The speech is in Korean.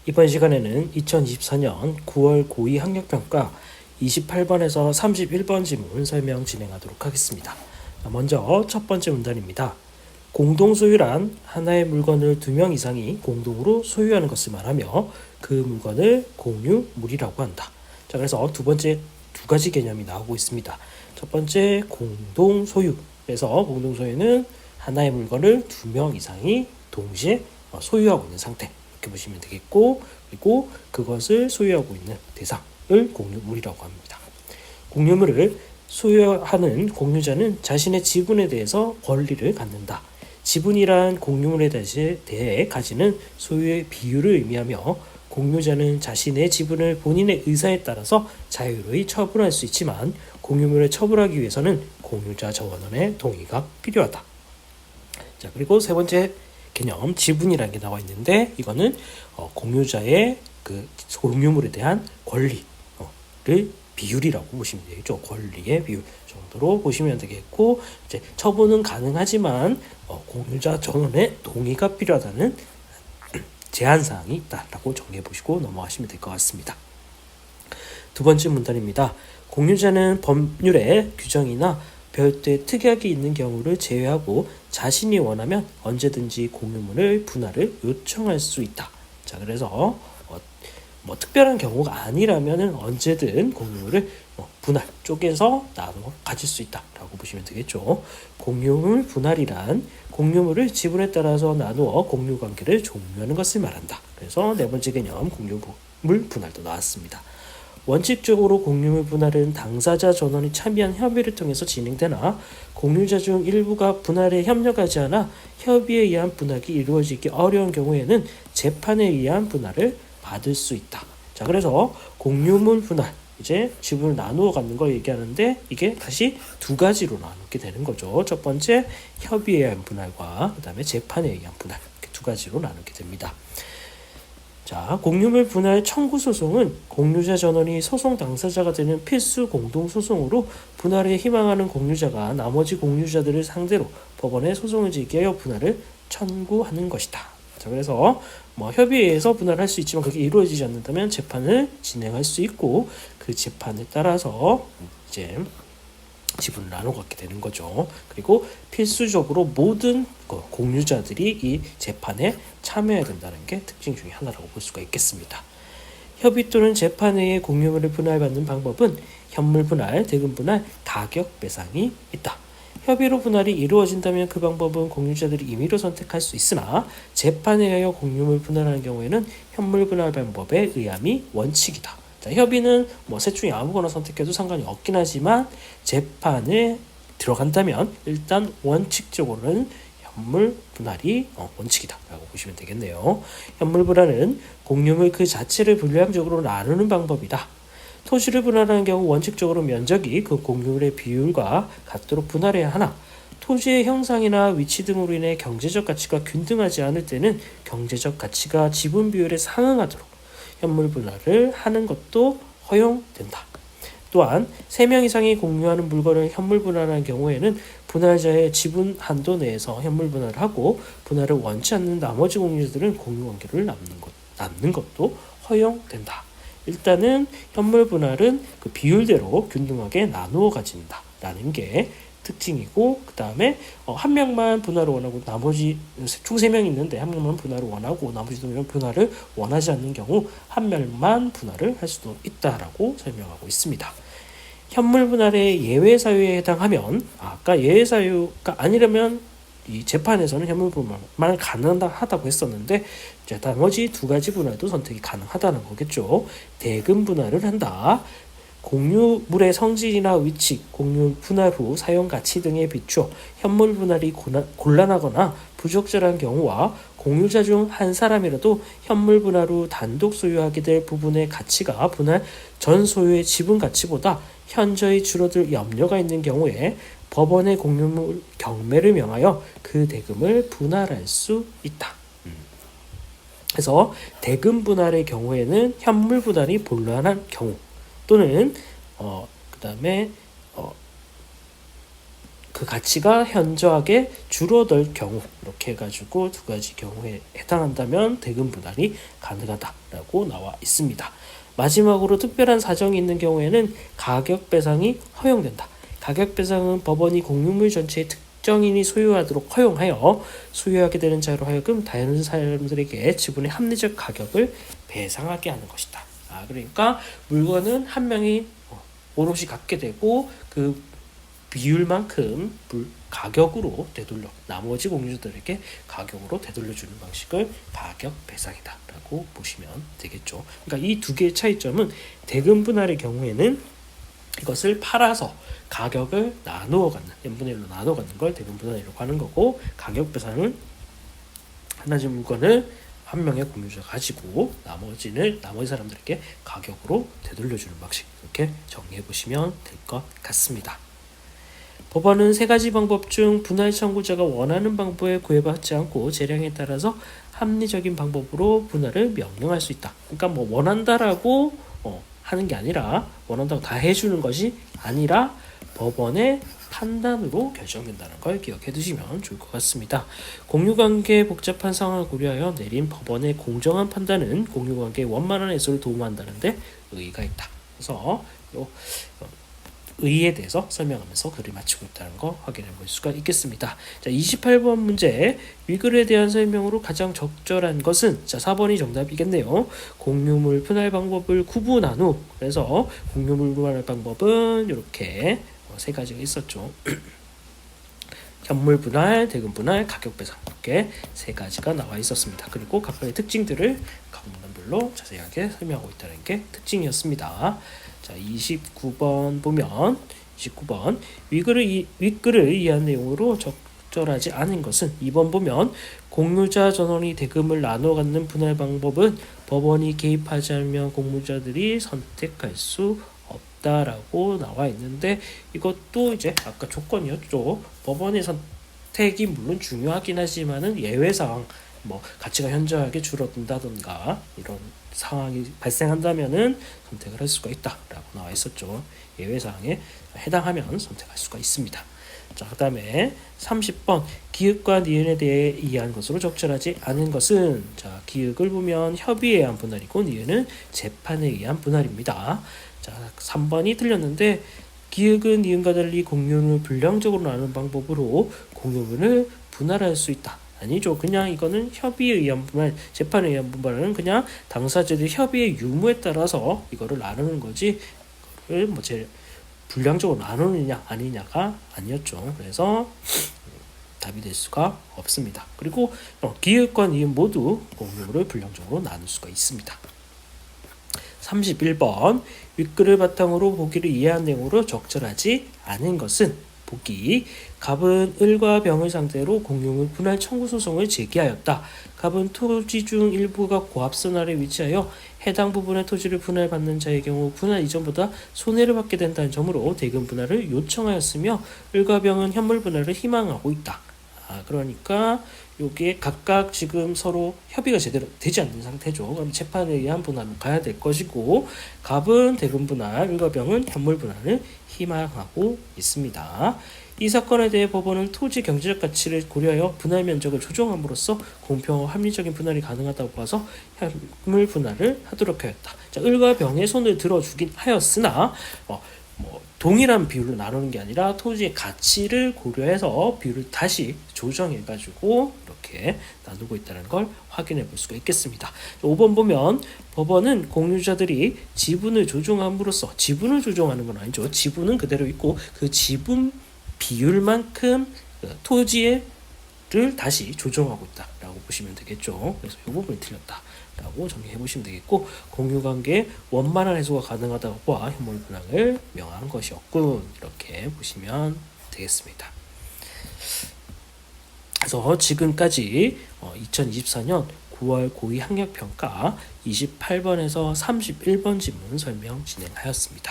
이번 시간에는 2024년 9월 고2 학력평가 28번에서 31번 지문 설명 진행하도록 하겠습니다. 먼저 첫 번째 문단입니다. 공동소유란 하나의 물건을 2명 이상이 공동으로 소유하는 것을 말하며 그 물건을 공유물이라고 한다. 자, 그래서 두 번째 두 가지 개념이 나오고 있습니다. 첫 번째 공동소유. 그래서 공동소유는 하나의 물건을 2명 이상이 동시에 소유하고 있는 상태. 이렇게 보시면 되겠고, 그리고 그것을 소유하고 있는 대상을 공유물이라고 합니다. 공유물을 소유하는 공유자는 자신의 지분에 대해서 권리를 갖는다. 지분이란 공유물에 대해 가지는 소유의 비율을 의미하며 공유자는 자신의 지분을 본인의 의사에 따라서 자유로이 처분할 수 있지만 공유물을 처분하기 위해서는 공유자 전원의 동의가 필요하다. 자, 그리고 세 번째 개념 지분이라는 게 나와 있는데 이거는 공유자의 그 공유물에 대한 권리를 비율이라고 보시면 되겠죠. 권리의 비율 정도로 보시면 되겠고, 이제 처분은 가능하지만 공유자 전원의 동의가 필요하다는 제한 사항이 있다라고 정리해 보시고 넘어가시면 될 것 같습니다. 두 번째 문단입니다. 공유자는 법률의 규정이나 별도의 특약이 있는 경우를 제외하고 자신이 원하면 언제든지 공유물을 분할을 요청할 수 있다. 자, 그래서 특별한 경우가 아니라면 언제든 공유물을 분할 쪼개서 나눠 가질 수 있다라고 보시면 되겠죠. 공유물 분할이란 공유물을 지분에 따라서 나누어 공유 관계를 종료하는 것을 말한다. 그래서 네 번째 개념 공유물 분할도 나왔습니다. 원칙적으로 공유물 분할은 당사자 전원이 참여한 협의를 통해서 진행되나 공유자 중 일부가 분할에 협력하지 않아 협의에 의한 분할이 이루어지기 어려운 경우에는 재판에 의한 분할을 받을 수 있다. 자, 그래서 공유물 분할, 이제 지분을 나누어 갖는 걸 얘기하는데 이게 다시 두 가지로 나누게 되는 거죠. 첫 번째 협의에 의한 분할과 그 다음에 재판에 의한 분할, 이렇게 두 가지로 나누게 됩니다. 자, 공유물 분할 청구 소송은 공유자 전원이 소송 당사자가 되는 필수 공동 소송으로 분할에 희망하는 공유자가 나머지 공유자들을 상대로 법원에 소송을 제기하여 분할을 청구하는 것이다. 자, 그래서 협의에서 분할할 수 있지만 그게 이루어지지 않는다면 재판을 진행할 수 있고 그 재판에 따라서 이제 지분을 나눠 갖게 되는 거죠. 그리고 필수적으로 모든 공유자들이 이 재판에 참여해야 된다는 게 특징 중에 하나라고 볼 수가 있겠습니다. 협의 또는 재판에 의해 공유물을 분할받는 방법은 현물 분할, 대금 분할, 가격 배상이 있다. 협의로 분할이 이루어진다면 그 방법은 공유자들이 임의로 선택할 수 있으나 재판에 의하여 공유물 분할하는 경우에는 현물 분할 방법에 의함이 원칙이다. 자, 협의는 셋 중에 아무거나 선택해도 상관이 없긴 하지만 재판에 들어간다면 일단 원칙적으로는 현물 분할이 원칙이다라고 보시면 되겠네요. 현물 분할은 공유물 그 자체를 불량적으로 나누는 방법이다. 토지를 분할하는 경우 원칙적으로 면적이 그 공유물의 비율과 같도록 분할해야 하나 토지의 형상이나 위치 등으로 인해 경제적 가치가 균등하지 않을 때는 경제적 가치가 지분 비율에 상응하도록 현물 분할을 하는 것도 허용된다. 또한 3명 이상이 공유하는 물건을 현물 분할하는 경우에는 분할자의 지분 한도 내에서 현물 분할을 하고 분할을 원치 않는 나머지 공유자들은 공유 관계를 남는 것도 허용된다. 일단은 현물 분할은 그 비율대로 균등하게 나누어 가진다라는 게 특징이고, 그 다음에 한 명만 분할을 원하고 나머지 총 3명이 있는데 한 명만 분할을 원하고 나머지 2명은 분할을 원하지 않는 경우 한 명만 분할을 할 수도 있다라고 설명하고 있습니다. 현물 분할의 예외 사유에 해당하면 아까 예외 사유가 아니라면 이 재판에서는 현물 분할만 가능하다고 했었는데 이제 나머지 두 가지 분할도 선택이 가능하다는 거겠죠. 대금 분할을 한다. 공유물의 성질이나 위치, 공유 분할 후 사용 가치 등에 비추어 현물 분할이 곤란하거나 부적절한 경우와 공유자 중 한 사람이라도 현물 분할 후 단독 소유하게 될 부분의 가치가 분할 전 소유의 지분 가치보다 현저히 줄어들 염려가 있는 경우에 법원의 공유물 경매를 명하여 그 대금을 분할할 수 있다. 그래서 대금 분할의 경우에는 현물 분할이 곤란한 경우 또는 그 다음에 그 가치가 현저하게 줄어들 경우 이렇게 해가지고 두 가지 경우에 해당한다면 대금 분할이 가능하다라고 나와 있습니다. 마지막으로 특별한 사정이 있는 경우에는 가격 배상이 허용된다. 가격 배상은 법원이 공유물 전체의 특정인이 소유하도록 허용하여 소유하게 되는 자로 하여금 다른 사람들에게 지분의 합리적 가격을 배상하게 하는 것이다. 그러니까 물건은 한 명이 오롯이 갖게 되고 그 비율만큼 가격으로 되돌려 나머지 공유주들에게 가격으로 되돌려주는 방식을 가격 배상이다라고 보시면 되겠죠. 그러니까 이 두 개의 차이점은 대금 분할의 경우에는 이것을 팔아서 가격을 나누어 갖는 n분의 1로 나누어 갖는 걸 대금 분할이라고 하는 거고, 가격 배상은 하나의 물건을 한 명의 공유주가 가지고 나머지 사람들에게 가격으로 되돌려주는 방식, 이렇게 정리해 보시면 될 것 같습니다. 법원은 세 가지 방법 중 분할 청구자가 원하는 방법에 구애받지 않고 재량에 따라서 합리적인 방법으로 분할을 명령할 수 있다. 그러니까 뭐 원한다라고 하는 게 아니라, 원한다고 다 해주는 것이 아니라 법원의 판단으로 결정된다는 걸 기억해 두시면 좋을 것 같습니다. 공유관계의 복잡한 상황을 고려하여 내린 법원의 공정한 판단은 공유관계의 원만한 해소를 도움한다는 데 의의가 있다. 그래서 의의에 대해서 설명하면서 글을 마치고 있다는 거 확인해 볼 수가 있겠습니다. 자, 28번 문제, 위글에 대한 설명으로 가장 적절한 것은, 자, 4번이 정답이겠네요. 공유물 분할 방법을 구분한 후, 그래서 공유물 분할 방법은 이렇게 세 가지가 있었죠. 현물 분할, 대금 분할, 가격 배상, 이렇게 세 가지가 나와 있었습니다. 그리고 각각의 특징들을 강문별로 자세하게 설명하고 있다는 게 특징이었습니다. 자, 29번 보면 29번 윗글을 이해한 내용으로 적절하지 않은 것은, 2번 보면 공유자 전원이 대금을 나눠 갖는 분할 방법은 법원이 개입하지 않으면 공유자들이 선택할 수 없다라고 나와 있는데, 이것도 이제 아까 조건이었죠. 법원의 선택이 물론 중요하긴 하지만은 예외사항, 뭐 가치가 현저하게 줄어든다던가 이런 상황이 발생한다면은 선택을 할 수가 있다라고 나와 있었죠. 예외사항에 해당하면 선택할 수가 있습니다. 자, 그 다음에 30번 기획과 니은에 대해 이해한 것으로 적절하지 않은 것은, 자, 기획을 보면 협의에 의한 분할이고 니은은 재판에 의한 분할입니다. 자, 3번이 틀렸는데, 기획은 니은과 달리 공유를 불량적으로 나누는 방법으로 공유물을 분할할 수 있다. 아니죠. 그냥 이거는 협의에 의한 분할, 재판에 의한 분할은 그냥 당사자들의 협의의 유무에 따라서 이거를 나누는 거지, 이거를 뭐 불량적으로 나누느냐 아니냐가 아니었죠. 그래서 답이 될 수가 없습니다. 그리고 기획과 니은 모두 공유물을 불량적으로 나눌 수가 있습니다. 31번 윗글을 바탕으로 보기를 이해한 내용으로 적절하지 않은 것은, 보기 갑은 을과 병을 상대로 공유물 분할 청구 소송을 제기하였다. 갑은 토지 중 일부가 고압선알에 위치하여 해당 부분의 토지를 분할받는 자의 경우 분할 이전보다 손해를 받게 된다는 점으로 대금 분할을 요청하였으며, 을과 병은 현물 분할을 희망하고 있다. 그러니까 요게 각각 지금 서로 협의가 제대로 되지 않는 상태죠. 그럼 재판에 의한 분할로 가야 될 것이고, 갑은 대금 분할, 을과 병은 현물 분할을 희망하고 있습니다. 이 사건에 대해 법원은 토지 경제적 가치를 고려하여 분할 면적을 조정함으로써 공평하고 합리적인 분할이 가능하다고 봐서 현물 분할을 하도록 하였다. 자, 을과 병의 손을 들어주긴 하였으나 동일한 비율로 나누는 게 아니라 토지의 가치를 고려해서 비율을 다시 조정해가지고 이렇게 나누고 있다는 걸 확인해 볼 수가 있겠습니다. 5번 보면 법원은 공유자들이 지분을 조정함으로써, 지분을 조정하는 건 아니죠. 지분은 그대로 있고 그 지분 비율만큼 토지를 다시 조정하고 있다라고 보시면 되겠죠. 그래서 이 부분이 틀렸다라고 정리해 보시면 되겠고, 공유관계의 원만한 해소가 가능하다고 봐 현물 분할을 명한 것이었군, 이렇게 보시면 되겠습니다. 그래서 지금까지 2024년 9월 고2 학력평가 28번에서 31번 지문 설명 진행하였습니다.